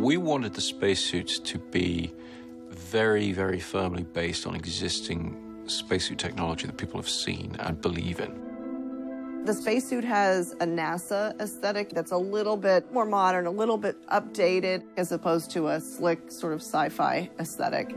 We wanted the spacesuits to be very, very firmly based on existing spacesuit technology that people have seen and believe in. The spacesuit has a NASA aesthetic that's a little bit more modern, a little bit updated, as opposed to a slick sort of sci-fi aesthetic.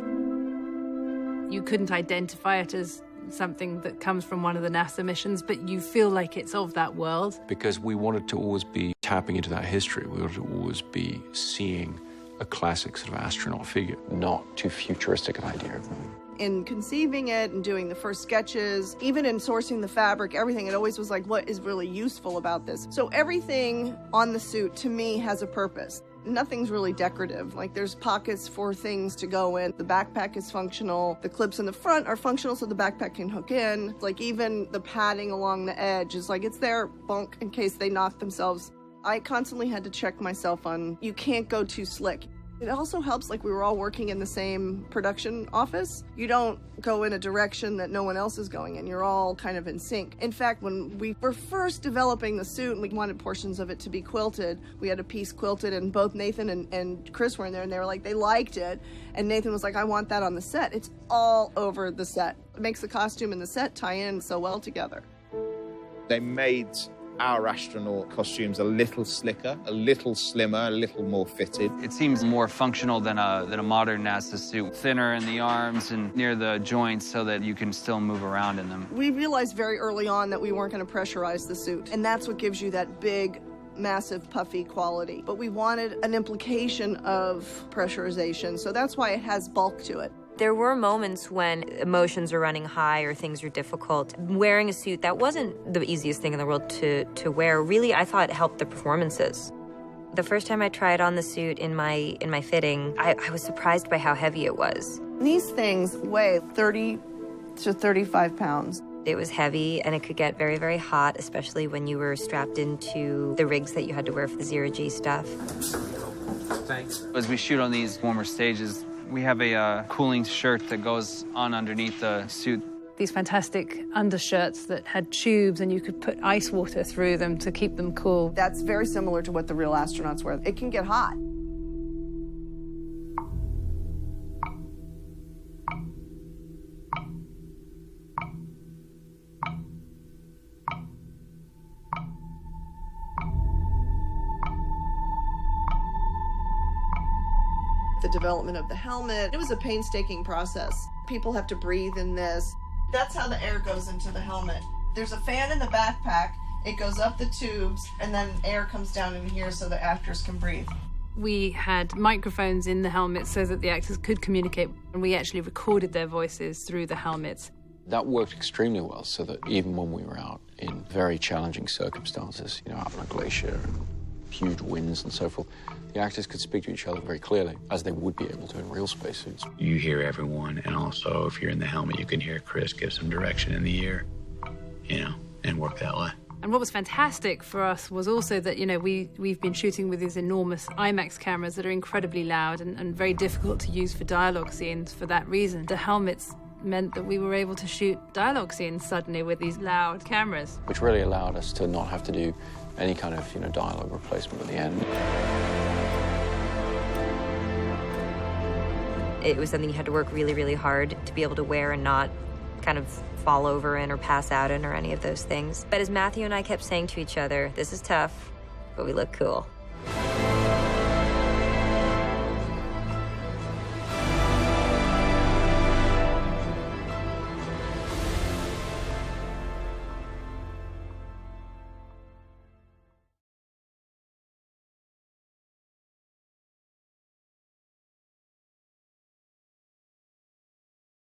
You couldn't identify it as something that comes from one of the NASA missions, but you feel like it's of that world. Because we wanted to always be tapping into that history. We wanted to always be seeing a classic sort of astronaut figure, not too futuristic an idea of them. In conceiving it and doing the first sketches, even in sourcing the fabric, everything, it always was like, what is really useful about this? So everything on the suit, to me, has a purpose. Nothing's really decorative. Like, there's pockets for things to go in. The backpack is functional. The clips in the front are functional so the backpack can hook in. Like, even the padding along the edge is like, it's there, bunk, in case they knock themselves. I constantly had to check myself on, you can't go too slick. It also helps, like, we were all working in the same production office. You don't go in a direction that no one else is going in. You're all kind of in sync. In fact, when we were first developing the suit and we wanted portions of it to be quilted, we had a piece quilted and both Nathan and Chris were in there and they were like, they liked it. And Nathan was like, I want that on the set. It's all over the set. It makes the costume and the set tie in so well together. They made our astronaut costumes a little slicker, a little slimmer, a little more fitted. It seems more functional than a modern NASA suit. Thinner in the arms and near the joints so that you can still move around in them. We realized very early on that we weren't going to pressurize the suit, and that's what gives you that big, massive, puffy quality. But we wanted an implication of pressurization, so that's why it has bulk to it. There were moments when emotions are running high or things are difficult. Wearing a suit, that wasn't the easiest thing in the world to wear. Really, I thought it helped the performances. The first time I tried on the suit in my fitting, I was surprised by how heavy it was. These things weigh 30 to 35 pounds. It was heavy and it could get very, very hot, especially when you were strapped into the rigs that you had to wear for the zero-G stuff. Thanks. As we shoot on these warmer stages, we have a cooling shirt that goes on underneath the suit. These fantastic undershirts that had tubes and you could put ice water through them to keep them cool. That's very similar to what the real astronauts wear. It can get hot. The development of the helmet, it was a painstaking process. People have to breathe in this. That's how the air goes into the helmet. There's a fan in the backpack, it goes up the tubes, and then air comes down in here so the actors can breathe. We had microphones in the helmet so that the actors could communicate, and we actually recorded their voices through the helmets. That worked extremely well, so that even when we were out in very challenging circumstances, you know, out on a glacier and huge winds and so forth, the actors could speak to each other very clearly, as they would be able to in real spacesuits. You hear everyone, and also if you're in the helmet, you can hear Chris give some direction in the ear, you know, and work that way. And what was fantastic for us was also that, you know, we've been shooting with these enormous IMAX cameras that are incredibly loud and very difficult to use for dialogue scenes for that reason. The helmets meant that we were able to shoot dialogue scenes suddenly with these loud cameras. Which really allowed us to not have to do any kind of, you know, dialogue replacement at the end. It was something you had to work really, really hard to be able to wear and not kind of fall over in or pass out in or any of those things. But as Matthew and I kept saying to each other, this is tough, but we look cool.